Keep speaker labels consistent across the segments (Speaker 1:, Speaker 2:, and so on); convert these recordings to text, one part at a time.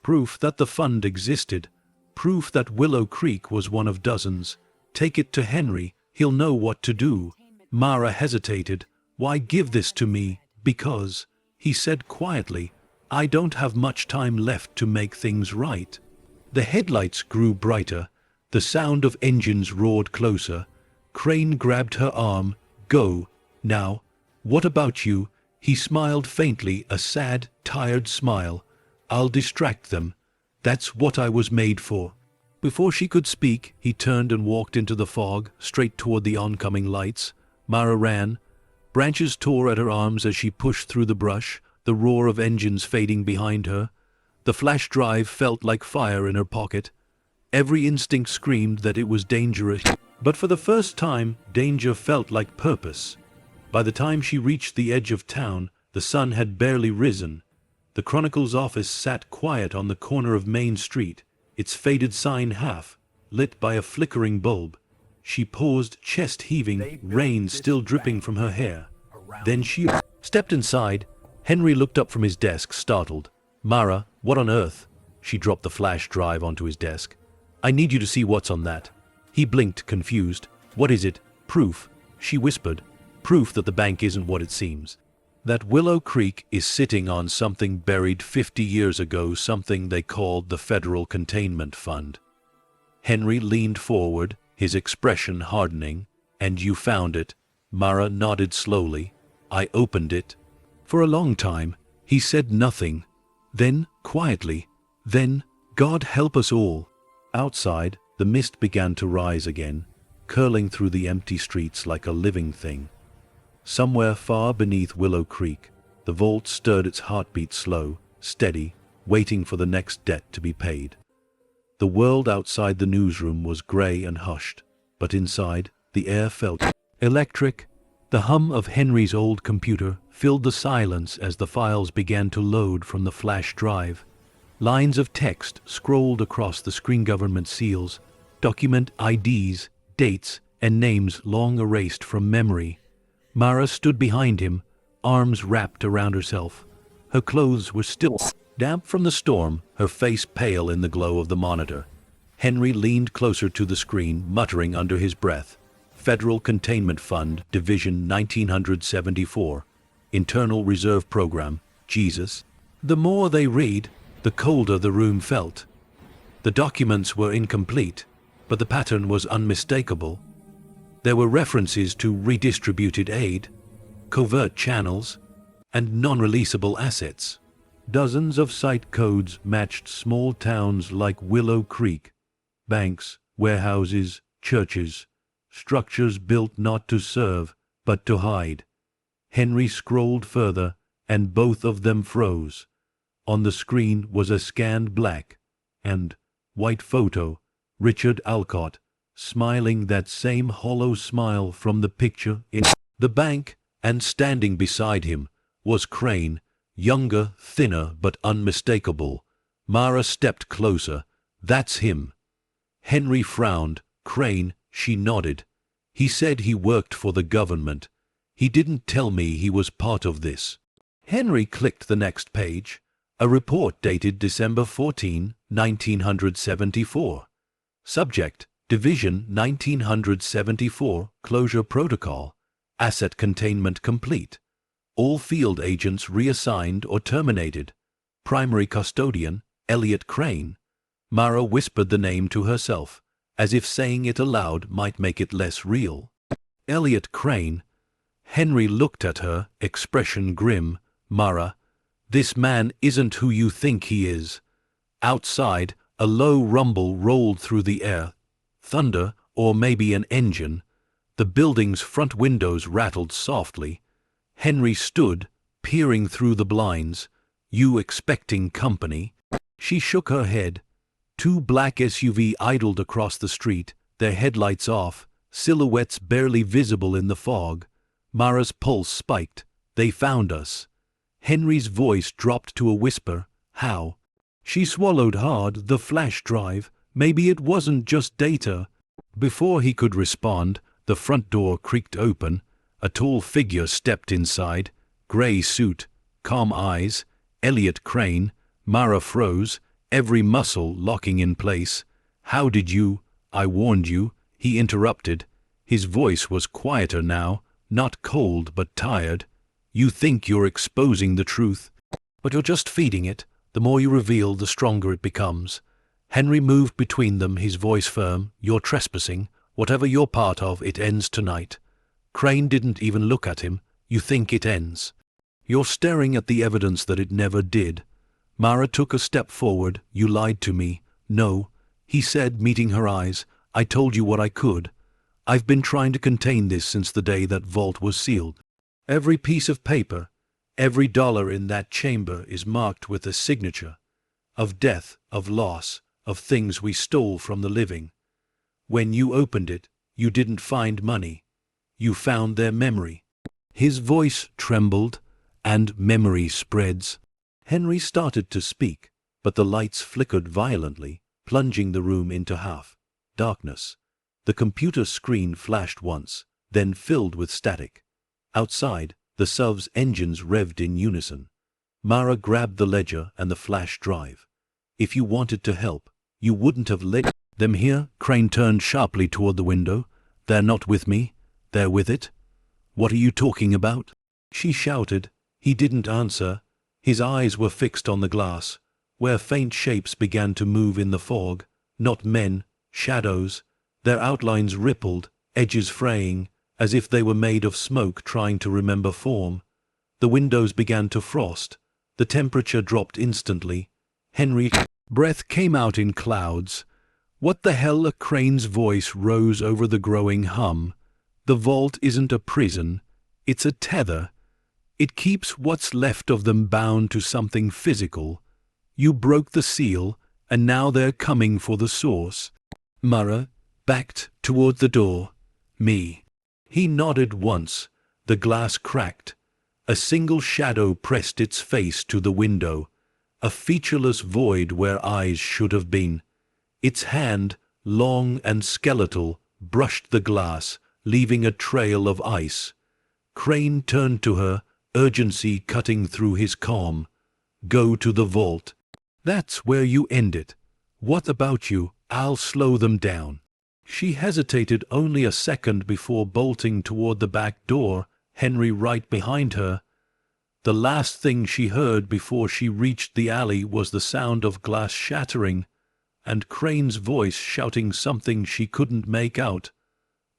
Speaker 1: Proof that the fund existed. Proof that Willow Creek was one of dozens. Take it to Henry, he'll know what to do. Mara hesitated. Why give this to me? Because, he said quietly, I don't have much time left to make things right. The headlights grew brighter. The sound of engines roared closer. Crane grabbed her arm. Go, now. What about you? He smiled faintly, a sad, tired smile. I'll distract them. That's what I was made for. Before she could speak, he turned and walked into the fog, straight toward the oncoming lights. Mara ran. Branches tore at her arms as she pushed through the brush, the roar of engines fading behind her. The flash drive felt like fire in her pocket. Every instinct screamed that it was dangerous, but for the first time, danger felt like purpose. By the time she reached the edge of town, the sun had barely risen. The Chronicle's office sat quiet on the corner of Main Street, its faded sign half lit by a flickering bulb. She paused, chest heaving, rain still dripping from her hair. Then she stepped inside. Henry looked up from his desk, startled. Mara, what on earth? She dropped the flash drive onto his desk. I need you to see what's on that. He blinked, confused. What is it? Proof, she whispered. Proof that the bank isn't what it seems. That Willow Creek is sitting on something buried 50 years ago, something they called the Federal Containment Fund. Henry leaned forward, his expression hardening. And you found it? Mara nodded slowly. I opened it. For a long time, he said nothing. Then, quietly, then, God help us all. Outside, the mist began to rise again, curling through the empty streets like a living thing. Somewhere far beneath Willow Creek, the vault stirred, its heartbeat slow, steady, waiting for the next debt to be paid. The world outside the newsroom was gray and hushed, but inside, the air felt electric. The hum of Henry's old computer filled the silence as the files began to load from the flash drive. Lines of text scrolled across the screen, government seals, document IDs, dates, and names long erased from memory. Mara stood behind him, arms wrapped around herself. Her clothes were still damp from the storm, her face pale in the glow of the monitor. Henry leaned closer to the screen, muttering under his breath. Federal Containment Fund, Division 1974. Internal Reserve Program. Jesus. The more they read, the colder the room felt. The documents were incomplete, but the pattern was unmistakable. There were references to redistributed aid, covert channels, and non-releasable assets. Dozens of site codes matched small towns like Willow Creek, banks, warehouses, churches, structures built not to serve, but to hide. Henry scrolled further, and both of them froze. On the screen was a scanned black and white photo, Richard Alcott, smiling that same hollow smile from the picture in the bank, and standing beside him was Crane, younger, thinner, but unmistakable. Mara stepped closer. That's him. Henry frowned. Crane, she nodded. He said he worked for the government. He didn't tell me he was part of this. Henry clicked the next page. A report dated December 14, 1974. Subject, Division 1974, Closure Protocol. Asset containment complete. All field agents reassigned or terminated. Primary custodian, Elliot Crane. Mara whispered the name to herself, as if saying it aloud might make it less real. Elliot Crane. Henry looked at her, expression grim. Mara, this man isn't who you think he is. Outside, a low rumble rolled through the air. Thunder, or maybe an engine. The building's front windows rattled softly. Henry stood, peering through the blinds. You expecting company? She shook her head. Two black SUVs idled across the street, their headlights off, silhouettes barely visible in the fog. Mara's pulse spiked. They found us. Henry's voice dropped to a whisper. How? She swallowed hard. The flash drive. Maybe it wasn't just data. Before he could respond, the front door creaked open. A tall figure stepped inside. Gray suit, calm eyes. Elliot Crane. Mara froze. every muscle locking in place. "How did you? I warned you," he interrupted. His voice was quieter now, not cold but tired. "You think you're exposing the truth, but you're just feeding it. The more you reveal, the stronger it becomes." Henry moved between them, his voice firm. "You're trespassing. Whatever you're part of, it ends tonight." Crane didn't even look at him. "You think it ends. You're staring at the evidence that it never did." Mara took a step forward. "You lied to me." "No," he said, meeting her eyes. "I told you what I could. I've been trying to contain this since the day that vault was sealed. Every piece of paper, every dollar in that chamber is marked with a signature of death, of loss, of things we stole from the living. When you opened it, you didn't find money. You found their memory." His voice trembled. "And memory spreads." Henry started to speak, but the lights flickered violently, plunging the room into half darkness. The computer screen flashed once, then filled with static. Outside, the SUV's engines revved in unison. Mara grabbed the ledger and the flash drive. "If you wanted to help, you wouldn't have let them here." Crane turned sharply toward the window. "They're not with me. They're with it." "What are you talking about?" she shouted. He didn't answer. His eyes were fixed on the glass, where faint shapes began to move in the fog. Not men, shadows. Their outlines rippled, edges fraying, as if they were made of smoke trying to remember form. The windows began to frost. The temperature dropped instantly. Henry's breath came out in clouds. "What the hell?" A Crane's voice rose over the growing hum. "The vault isn't a prison. It's a tether. It keeps what's left of them bound to something physical. You broke the seal, and now they're coming for the source." Mara backed toward the door. "Me." He nodded once. The glass cracked. A single shadow pressed its face to the window, a featureless void where eyes should have been. Its hand, long and skeletal, brushed the glass, leaving a trail of ice. Crane turned to her, urgency cutting through his calm. "Go to the vault. That's where you end it. What about you? I'll slow them down." She hesitated only a second before bolting toward the back door, Henry right behind her. The last thing she heard before she reached the alley was the sound of glass shattering, and Crane's voice shouting something she couldn't make out.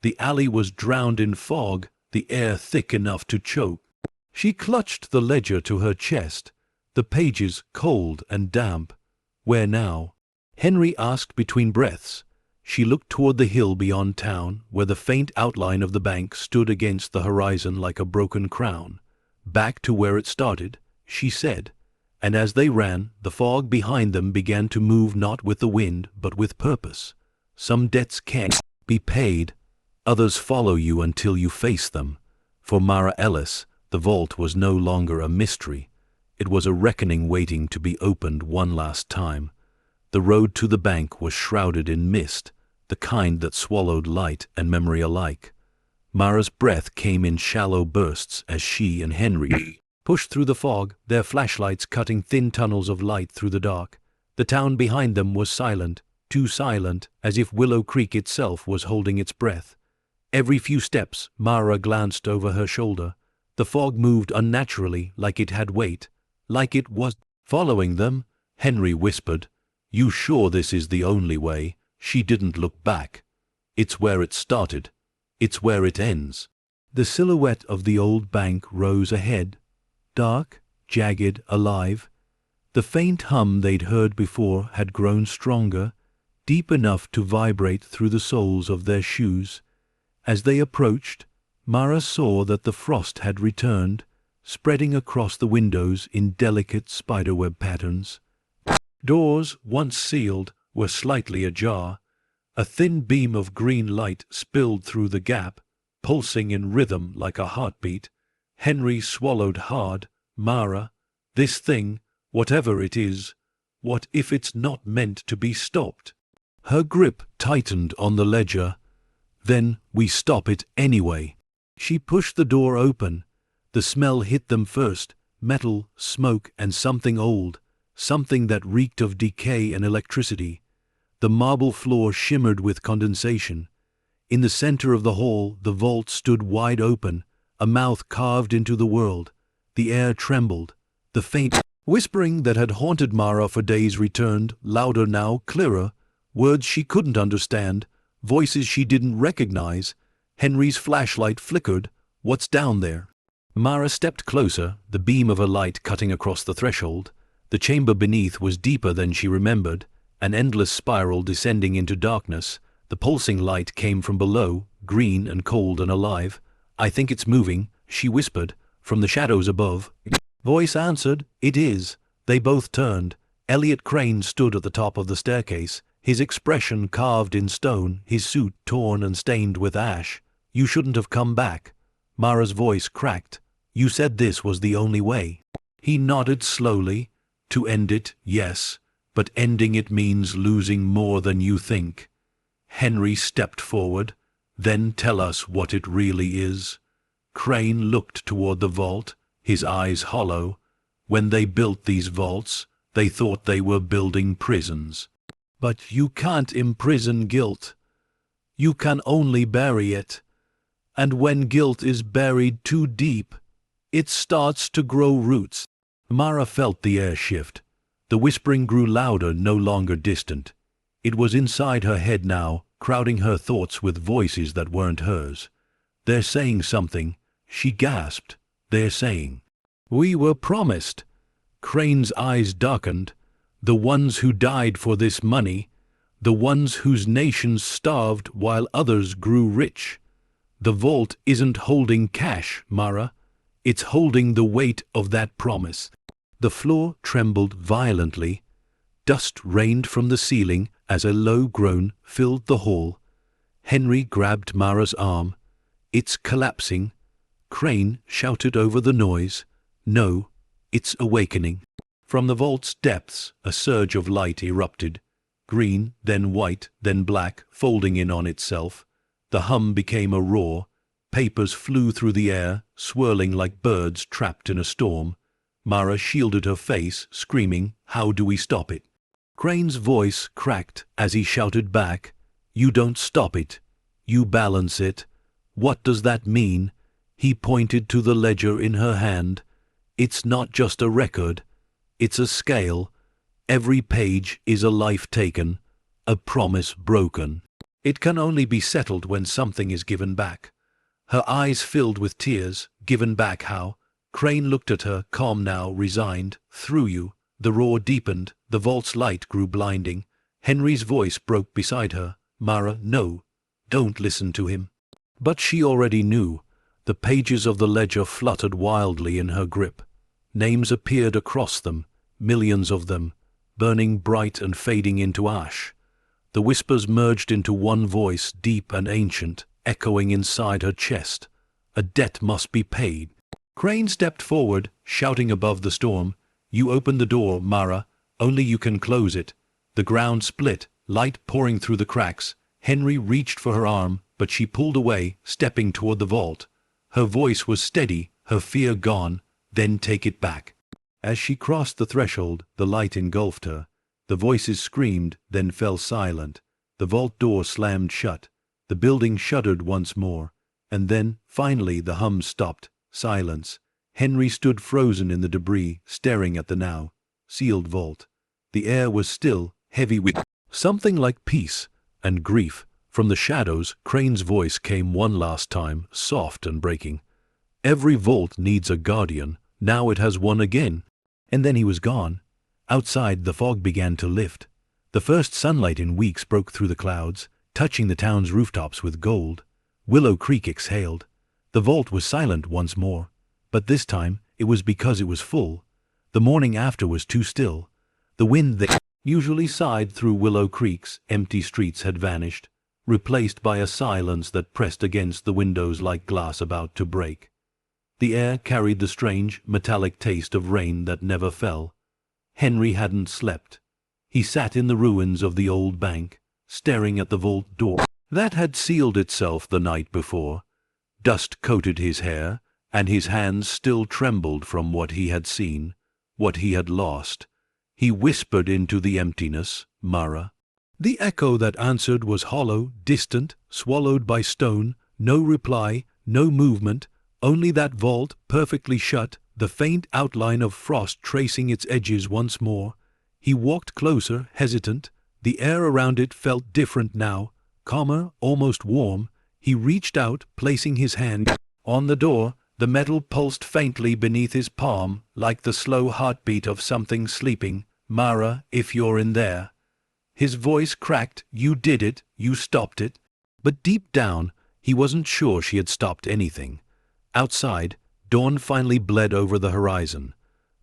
Speaker 1: The alley was drowned in fog, the air thick enough to choke. She clutched the ledger to her chest, the pages cold and damp. "Where now?" Henry asked between breaths. She looked toward the hill beyond town, where the faint outline of the bank stood against the horizon like a broken crown. "Back to where it started," she said, and as they ran, the fog behind them began to move not with the wind, but with purpose. "Some debts can't be paid. Others follow you until you face them." For Mara Ellis, the vault was no longer a mystery. It was a reckoning waiting to be opened one last time. The road to the bank was shrouded in mist, the kind that swallowed light and memory alike. Mara's breath came in shallow bursts as she and Henry pushed through the fog, their flashlights cutting thin tunnels of light through the dark. The town behind them was silent, too silent, as if Willow Creek itself was holding its breath. Every few steps, Mara glanced over her shoulder. The fog moved unnaturally, like it had weight, like it was following them. Henry whispered, "You sure this is the only way?" She didn't look back. "It's where it started. It's where it ends." The silhouette of the old bank rose ahead, dark, jagged, alive. The faint hum they'd heard before had grown stronger, deep enough to vibrate through the soles of their shoes. As they approached, Mara saw that the frost had returned, spreading across the windows in delicate spiderweb patterns. Doors, once sealed, were slightly ajar. A thin beam of green light spilled through the gap, pulsing in rhythm like a heartbeat. Henry swallowed hard. "Mara, this thing, whatever it is, what if it's not meant to be stopped?" Her grip tightened on the ledger. "Then we stop it anyway." She pushed the door open. The smell hit them first, metal, smoke, and something old, something that reeked of decay and electricity. The marble floor shimmered with condensation. In the center of the hall, the vault stood wide open, a mouth carved into the world. The air trembled. The faint whispering that had haunted Mara for days returned, louder now, clearer. Words she couldn't understand, voices she didn't recognize. Henry's flashlight flickered. What's down there? Mara stepped closer, the beam of her light cutting across the threshold. The chamber beneath was deeper than she remembered, an endless spiral descending into darkness. The pulsing light came from below, green and cold and alive. I think it's moving, she whispered, from the shadows above. Voice answered, it is. They both turned. Elliot Crane stood at the top of the staircase, his expression carved in stone, his suit torn and stained with ash. You shouldn't have come back. Mara's voice cracked. You said this was the only way. He nodded slowly. To end it, yes, but ending it means losing more than you think. Henry stepped forward. Then tell us what it really is. Crane looked toward the vault, his eyes hollow. When they built these vaults, they thought they were building prisons. But you can't imprison guilt. You can only bury it. And when guilt is buried too deep, it starts to grow roots. Mara felt the air shift. The whispering grew louder, no longer distant. It was inside her head now, crowding her thoughts with voices that weren't hers. They're saying something. She gasped. They're saying, we were promised. Crane's eyes darkened. The ones who died for this money, the ones whose nations starved while others grew rich. The vault isn't holding cash, Mara. It's holding the weight of that promise. The floor trembled violently. Dust rained from the ceiling as a low groan filled the hall. Henry grabbed Mara's arm. It's collapsing. Crane shouted over the noise. No, it's awakening. From the vault's depths, a surge of light erupted. Green, then white, then black, folding in on itself. The hum became a roar. Papers flew through the air, swirling like birds trapped in a storm. Mara shielded her face, screaming, how do we stop it? Crane's voice cracked as he shouted back, you don't stop it. You balance it. What does that mean? He pointed to the ledger in her hand. It's not just a record. It's a scale. Every page is a life taken, a promise broken. It can only be settled when something is given back. Her eyes filled with tears. Given back how? Crane looked at her, calm now, resigned. Through you. The roar deepened. The vault's light grew blinding. Henry's voice broke beside her. Mara, no. Don't listen to him. But she already knew. The pages of the ledger fluttered wildly in her grip. Names appeared across them, millions of them, burning bright and fading into ash. The whispers merged into one voice, deep and ancient, echoing inside her chest. A debt must be paid. Crane stepped forward, shouting above the storm. You open the door, Mara. Only you can close it. The ground split, light pouring through the cracks. Henry reached for her arm, but she pulled away, stepping toward the vault. Her voice was steady, her fear gone. Then take it back. As she crossed the threshold, the light engulfed her. The voices screamed, then fell silent. The vault door slammed shut. The building shuddered once more. And then, finally, the hum stopped. Silence. Henry stood frozen in the debris, staring at the now sealed vault. The air was still, heavy with something like peace and grief. From the shadows, Crane's voice came one last time, soft and breaking. Every vault needs a guardian. Now it has one again. And then he was gone. Outside, the fog began to lift. The first sunlight in weeks broke through the clouds, touching the town's rooftops with gold. Willow Creek exhaled. The vault was silent once more. But this time, it was because it was full. The morning after was too still. The wind that usually sighed through Willow Creek's empty streets had vanished, replaced by a silence that pressed against the windows like glass about to break. The air carried the strange, metallic taste of rain that never fell. Henry hadn't slept. He sat in the ruins of the old bank, staring at the vault door that had sealed itself the night before. Dust coated his hair, and his hands still trembled from what he had seen, what he had lost. He whispered into the emptiness, "Mara." The echo that answered was hollow, distant, swallowed by stone, no reply, no movement, only that vault perfectly shut, the faint outline of frost tracing its edges once more. He walked closer, hesitant. The air around it felt different now, calmer, almost warm. He reached out, placing his hand on the door. The metal pulsed faintly beneath his palm, like the slow heartbeat of something sleeping. "Mara, if you're in there." His voice cracked. "You did it. You stopped it." But deep down, he wasn't sure she had stopped anything. Outside, dawn finally bled over the horizon.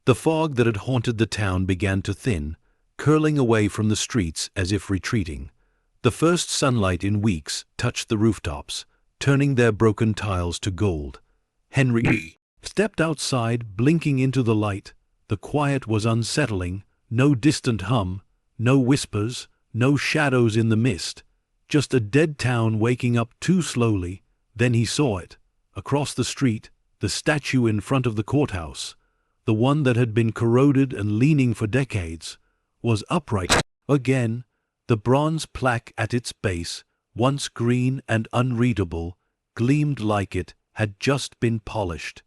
Speaker 1: The fog that had haunted the town began to thin, curling away from the streets as if retreating. The first sunlight in weeks touched the rooftops, turning their broken tiles to gold. Henry stepped outside, blinking into the light. The quiet was unsettling, no distant hum, no whispers, no shadows in the mist, just a dead town waking up too slowly. Then he saw it. Across the street, the statue in front of the courthouse, the one that had been corroded and leaning for decades, was upright again. The bronze plaque at its base, once green and unreadable, gleamed like it had just been polished.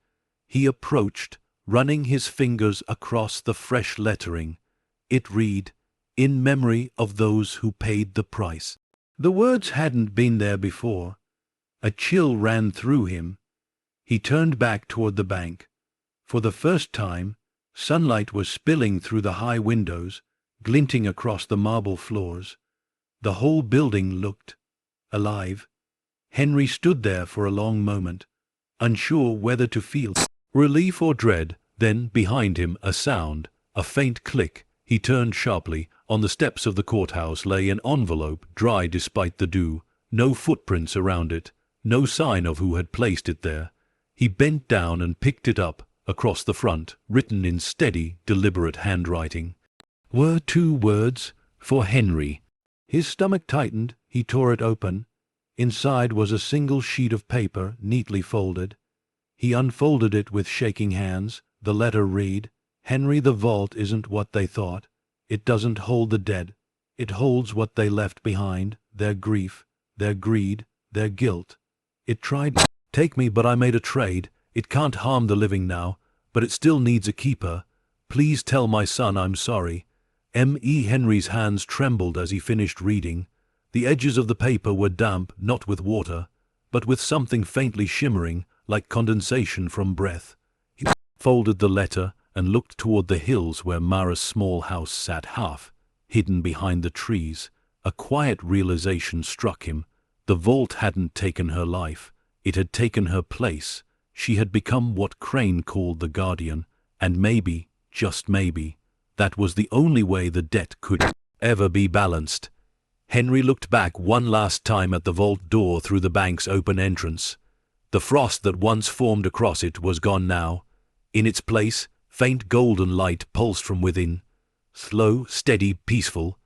Speaker 1: He approached, running his fingers across the fresh lettering. It read, "In memory of those who paid the price." The words hadn't been there before. A chill ran through him. He turned back toward the bank. For the first time, sunlight was spilling through the high windows, glinting across the marble floors. The whole building looked alive. Henry stood there for a long moment, unsure whether to feel relief or dread. Then, behind him, a sound, a faint click. He turned sharply. On the steps of the courthouse lay an envelope, dry despite the dew, no footprints around it, no sign of who had placed it there. He bent down and picked it up. Across the front, written in steady, deliberate handwriting, were 2 words, "For Henry." His stomach tightened. He tore it open. Inside was a single sheet of paper, neatly folded. He unfolded it with shaking hands. The letter read, "Henry, the vault isn't what they thought. It doesn't hold the dead. It holds what they left behind, their grief, their greed, their guilt. It tried to take me, but I made a trade. It can't harm the living now, but it still needs a keeper. Please tell my son I'm sorry." M.E. Henry's hands trembled as he finished reading. The edges of the paper were damp, not with water, but with something faintly shimmering, like condensation from breath. He folded the letter and looked toward the hills where Mara's small house sat half hidden behind the trees. A quiet realization struck him. The vault hadn't taken her life. It had taken her place. She had become what Crane called the guardian, and maybe, just maybe, that was the only way the debt could ever be balanced. Henry looked back one last time at the vault door through the bank's open entrance. The frost that once formed across it was gone now. In its place, faint golden light pulsed from within. Slow, steady, peaceful.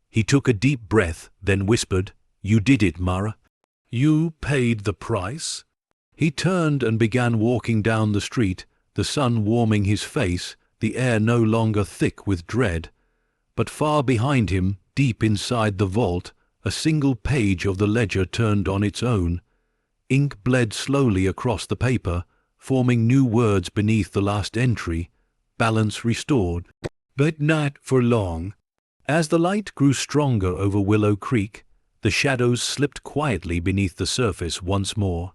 Speaker 1: He took a deep breath, then whispered, "You did it, Mara. You paid the price." He turned and began walking down the street, the sun warming his face, the air no longer thick with dread. But far behind him, deep inside the vault, a single page of the ledger turned on its own. Ink bled slowly across the paper, forming new words beneath the last entry. Balance restored. But not for long. As the light grew stronger over Willow Creek, the shadows slipped quietly beneath the surface once more.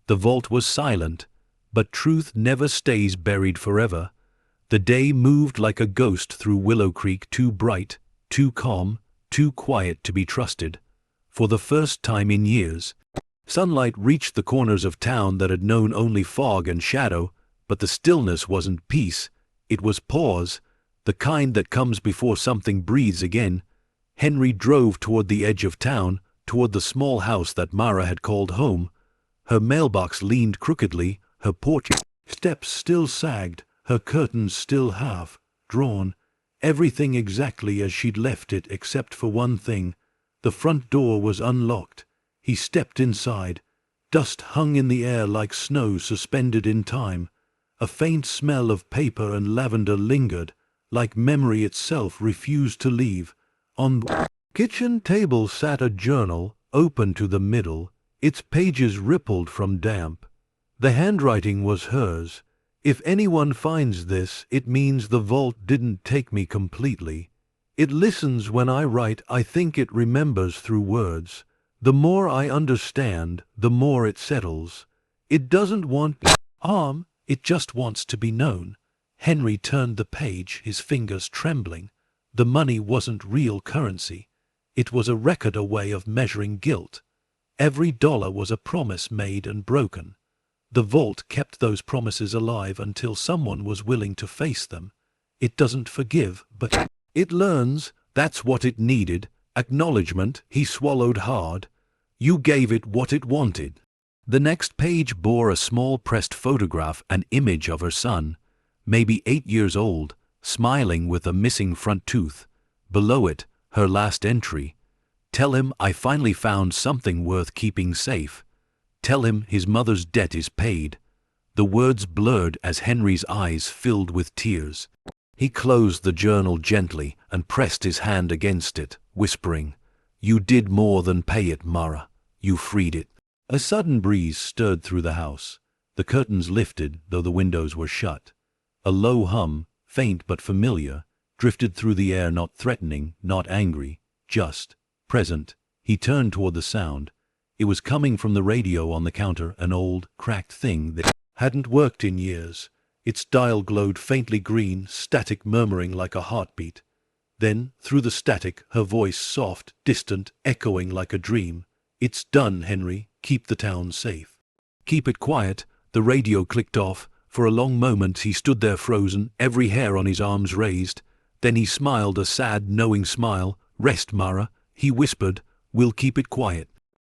Speaker 1: The vault was silent, but truth never stays buried forever. The day moved like a ghost through Willow Creek, too bright, too calm, too quiet to be trusted. For the first time in years, sunlight reached the corners of town that had known only fog and shadow, but the stillness wasn't peace. It was pause, the kind that comes before something breathes again. Henry drove toward the edge of town, toward the small house that Mara had called home. Her mailbox leaned crookedly, her porch steps still sagged, her curtains still half drawn. Everything exactly as she'd left it except for one thing. The front door was unlocked. He stepped inside. Dust hung in the air like snow suspended in time. A faint smell of paper and lavender lingered, like memory itself refused to leave. On the kitchen table sat a journal, open to the middle, its pages rippled from damp. The handwriting was hers. If anyone finds this, it means the vault didn't take me completely. It listens when I write. I think it remembers through words. The more I understand, the more it settles. It doesn't want harm, it just wants to be known. Henry turned the page, his fingers trembling. The money wasn't real currency. It was a record, a way of measuring guilt. Every dollar was a promise made and broken. The vault kept those promises alive until someone was willing to face them. It doesn't forgive, but it learns. That's what it needed. Acknowledgement. He swallowed hard. You gave it what it wanted. The next page bore a small pressed photograph, an image of her son, maybe 8 years old, smiling with a missing front tooth. Below it, her last entry. Tell him I finally found something worth keeping safe. Tell him his mother's debt is paid. The words blurred as Henry's eyes filled with tears. He closed the journal gently and pressed his hand against it, whispering, "You did more than pay it, Mara. You freed it." A sudden breeze stirred through the house. The curtains lifted, though the windows were shut. A low hum, faint but familiar, drifted through the air, not threatening, not angry, just present. He turned toward the sound. It was coming from the radio on the counter, an old, cracked thing that hadn't worked in years. Its dial glowed faintly green, static murmuring like a heartbeat. Then, through the static, her voice soft, distant, echoing like a dream. "It's done, Henry. Keep the town safe. Keep it quiet." The radio clicked off. For a long moment he stood there frozen, every hair on his arms raised. Then he smiled, a sad, knowing smile. "Rest, Mara," he whispered. "We'll keep it quiet."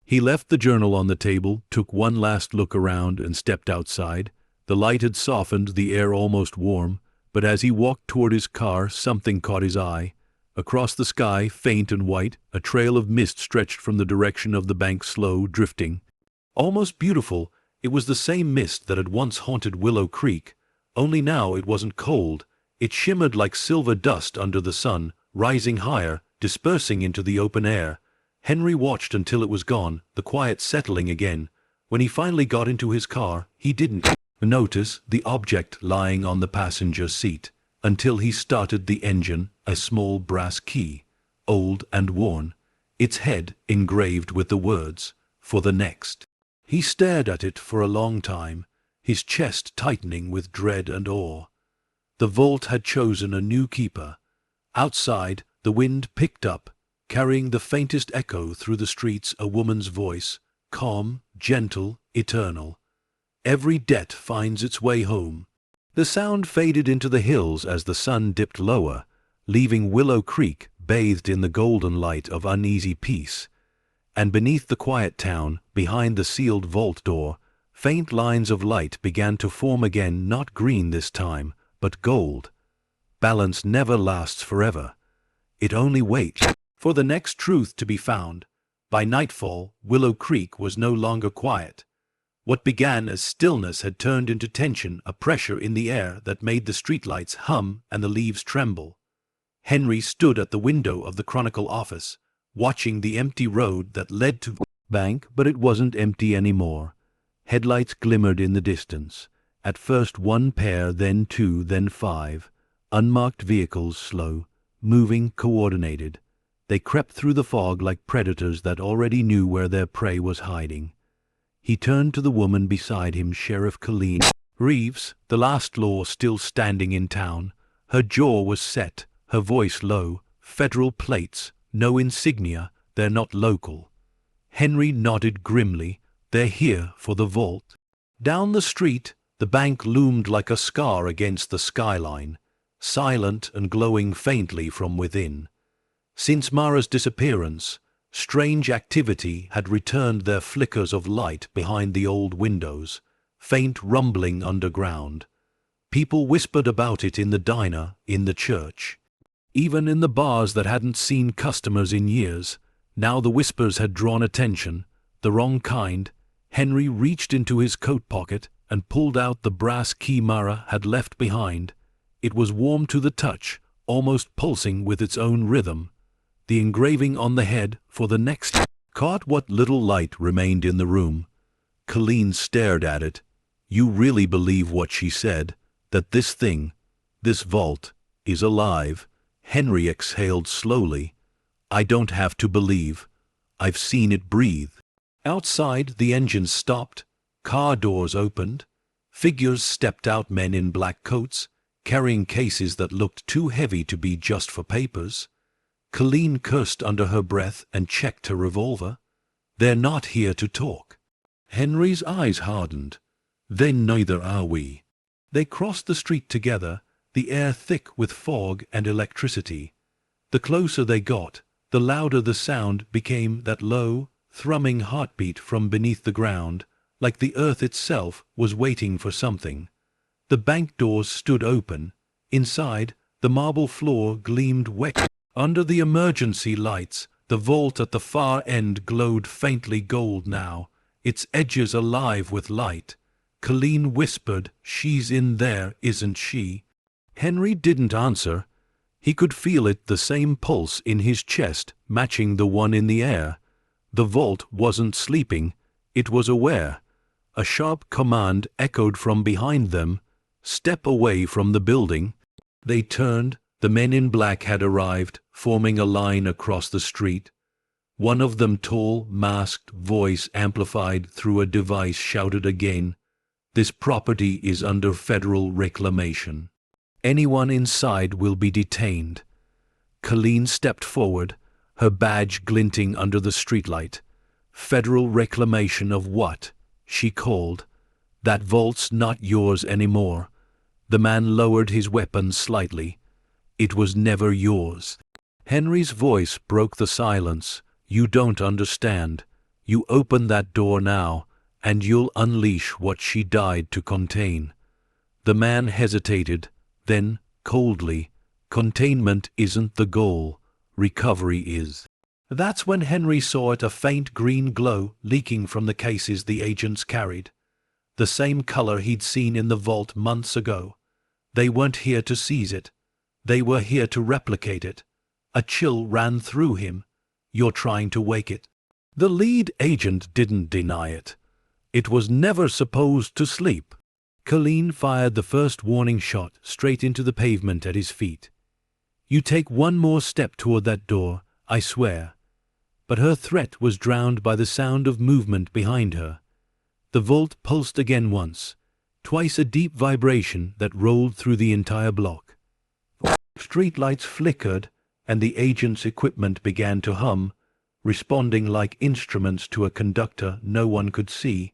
Speaker 1: He left the journal on the table, took one last look around, and stepped outside. The light had softened, the air almost warm, but as he walked toward his car, something caught his eye. Across the sky, faint and white, a trail of mist stretched from the direction of the bank, slow, drifting. Almost beautiful, it was the same mist that had once haunted Willow Creek, only now it wasn't cold. It shimmered like silver dust under the sun, rising higher, dispersing into the open air. Henry watched until it was gone, the quiet settling again. When he finally got into his car, he didn't notice the object lying on the passenger seat until he started the engine, a small brass key, old and worn, its head engraved with the words, "For the next." He stared at it for a long time, his chest tightening with dread and awe. The vault had chosen a new keeper. Outside, the wind picked up, carrying the faintest echo through the streets, a woman's voice, calm, gentle, eternal. "Every debt finds its way home." The sound faded into the hills as the sun dipped lower, leaving Willow Creek bathed in the golden light of uneasy peace. And beneath the quiet town, behind the sealed vault door, faint lines of light began to form again, not green this time, but gold. Balance never lasts forever. It only waits for the next truth to be found. By nightfall, Willow Creek was no longer quiet. What began as stillness had turned into tension, a pressure in the air that made the streetlights hum and the leaves tremble. Henry stood at the window of the Chronicle office, watching the empty road that led to the bank, but it wasn't empty anymore. Headlights glimmered in the distance. At first 1 pair, then 2, then 5. Unmarked vehicles, slow, moving, coordinated. They crept through the fog like predators that already knew where their prey was hiding. He turned to the woman beside him, Sheriff Colleen Reeves, the last law still standing in town. Her jaw was set, her voice low. "Federal plates, no insignia, they're not local." Henry nodded grimly. "They're here for the vault." Down the street, the bank loomed like a scar against the skyline, silent and glowing faintly from within. Since Mara's disappearance, strange activity had returned, their flickers of light behind the old windows, faint rumbling underground. People whispered about it in the diner, in the church, even in the bars that hadn't seen customers in years. Now the whispers had drawn attention, the wrong kind. Henry reached into his coat pocket and pulled out the brass key Mara had left behind. It was warm to the touch, almost pulsing with its own rhythm. The engraving on the head for the next caught what little light remained in the room. Colleen stared at it. You really believe what she said, that this thing, this vault, is alive? Henry exhaled slowly. I don't have to believe. I've seen it breathe. Outside, the engines stopped. Car doors opened. Figures stepped out, men in black coats, carrying cases that looked too heavy to be just for papers. Colleen cursed under her breath and checked her revolver. They're not here to talk. Henry's eyes hardened. Then neither are we. They crossed the street together, the air thick with fog and electricity. The closer they got, the louder the sound became, that low, thrumming heartbeat from beneath the ground, like the earth itself was waiting for something. The bank doors stood open. Inside, the marble floor gleamed wet. Under the emergency lights, the vault at the far end glowed faintly gold now, its edges alive with light. Colleen whispered, "She's in there, isn't she?" Henry didn't answer. He could feel it, the same pulse in his chest, matching the one in the air. The vault wasn't sleeping, it was aware. A sharp command echoed from behind them. Step away from the building. They turned. The men in black had arrived, forming a line across the street. One of them, tall, masked, voice amplified through a device, shouted again, "This property is under federal reclamation. Anyone inside will be detained." Colleen stepped forward, her badge glinting under the streetlight. "Federal reclamation of what?" she called. "That vault's not yours anymore." The man lowered his weapon slightly. "It was never yours." Henry's voice broke the silence. "You don't understand. You open that door now, and you'll unleash what she died to contain." The man hesitated, then, coldly, "Containment isn't the goal. Recovery is." That's when Henry saw it, a faint green glow leaking from the cases the agents carried. The same color he'd seen in the vault months ago. They weren't here to seize it. They were here to replicate it. A chill ran through him. "You're trying to wake it." The lead agent didn't deny it. It was never supposed to sleep. Colleen fired the first warning shot straight into the pavement at his feet. "You take one more step toward that door, I swear." But her threat was drowned by the sound of movement behind her. The vault pulsed again once, twice, a deep vibration that rolled through the entire block. Streetlights flickered, and the agent's equipment began to hum, responding like instruments to a conductor no one could see.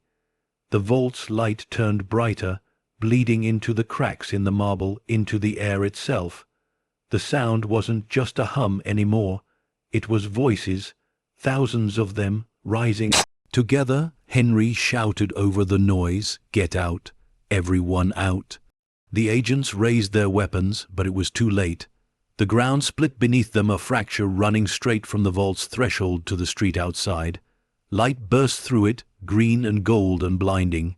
Speaker 1: The vault's light turned brighter, bleeding into the cracks in the marble, into the air itself. The sound wasn't just a hum anymore. It was voices, thousands of them, rising. Together, Henry shouted over the noise, "Get out! Everyone out!" The agents raised their weapons, but it was too late. The ground split beneath them, a fracture running straight from the vault's threshold to the street outside. Light burst through it, green and gold and blinding.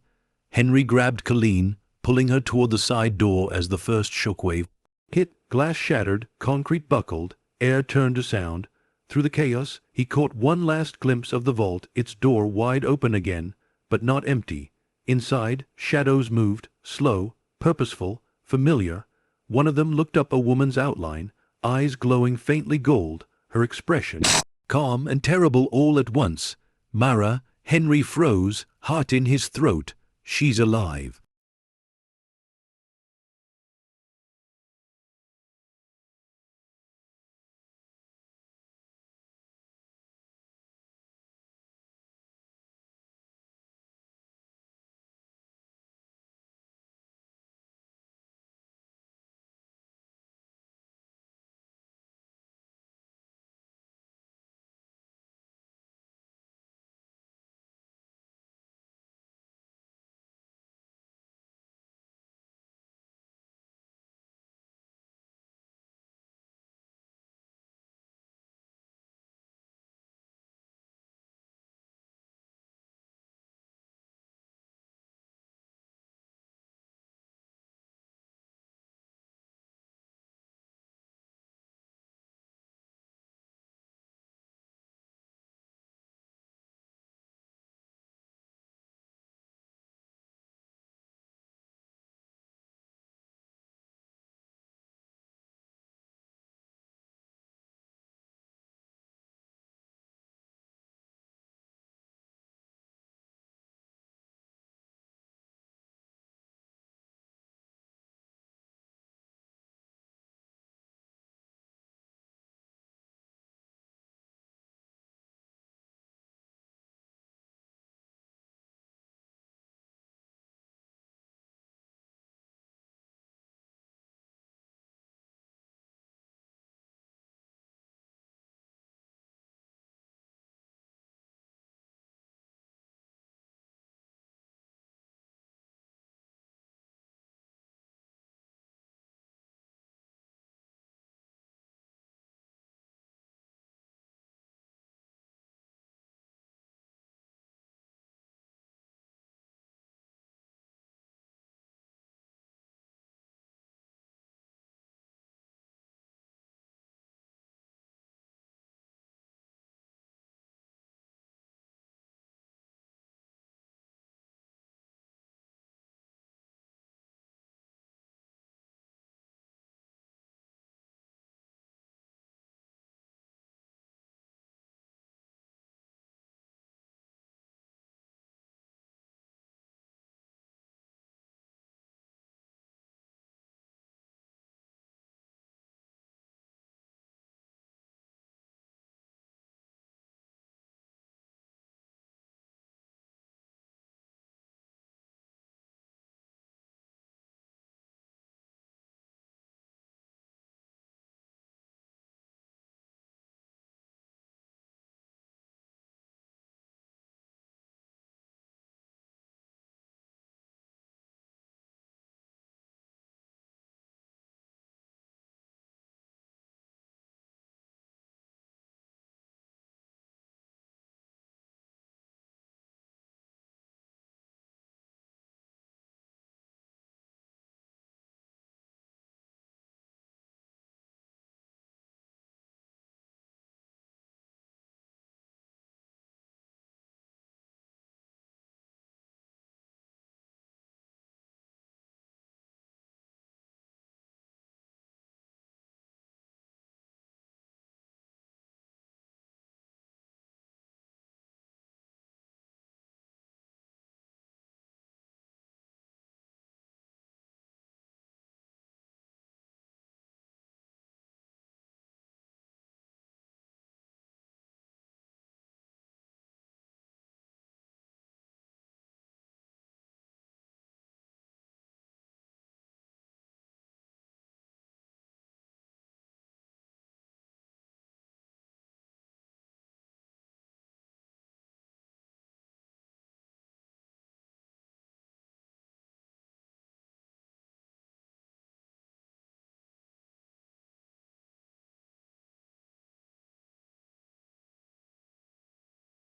Speaker 1: Henry grabbed Colleen, pulling her toward the side door as the first shockwave hit. Glass shattered, concrete buckled, air turned to sound. Through the chaos, he caught one last glimpse of the vault, its door wide open again, but not empty. Inside, shadows moved, slow, purposeful, familiar. One of them looked up, a woman's outline, eyes glowing faintly gold, her expression calm and terrible all at once. Mara, Henry froze, heart in his throat. "She's alive."